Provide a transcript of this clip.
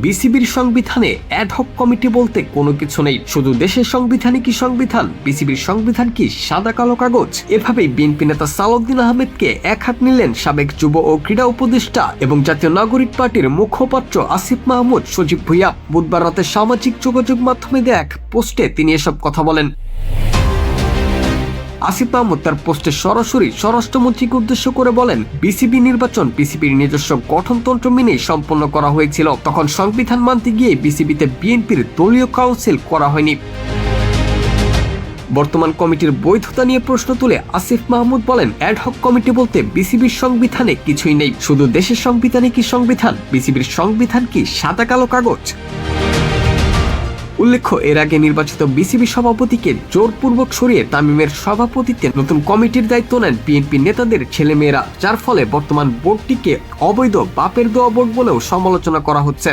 বিসিবির সংবিধানে ad hoc committee বলতে কোনো কিছু নেই, শুধু দেশের সংবিধানই কি সংবিধান, বিসিবির সংবিধান কি সাদা কালো কাগজ? এভাবেই বিএনপি নেতা সালাউদ্দিন আহমেদকে একহাত নিলেন সাবেক যুব ও ক্রীড়া উপদেষ্টা এবং জাতীয় নাগরিক পার্টির মুখপাত্র আসিফ মাহমুদ সজীব ভুঁইয়া। বুধবার রাতে সামাজিক যোগাযোগ মাধ্যমে দেয়া এক পোস্টে তিনি এসব কথা বলেন। আসিফ মাহমুদ তার পোস্টে সরাসরি স্বরাষ্ট্রমন্ত্রীকে উদ্দেশ্য করে বলেন, বিসিবি নির্বাচন বিসিবির নিজস্ব গঠনতন্ত্র মেনেই সম্পন্ন করা হয়েছিল। তখন সংবিধান মানতে গিয়ে বিসিবিতে বিএনপির দলীয় কাউন্সিল করা হয়নি। বর্তমান কমিটির বৈধতা নিয়ে প্রশ্ন তুলে আসিফ মাহমুদ বলেন, অ্যাডহক কমিটি বলতে বিসিবির সংবিধানে কিছুই নেই, শুধু দেশের সংবিধানে কি সংবিধান, বিসিবির সংবিধান কি সাদা কালো কাগজ? উল্লেখ্য, এর আগে নির্বাচিত বিসিবি সভাপতিকে জোরপূর্বক সরিয়ে তামিমের সভাপতিত্বে নতুন কমিটির দায়িত্ব নেন বিএনপি নেতাদের ছেলেমেয়েরা, যার ফলে বর্তমান বোর্ডটিকে অবৈধ বাপের দোয়া বোর্ড বলেও সমালোচনা করা হচ্ছে।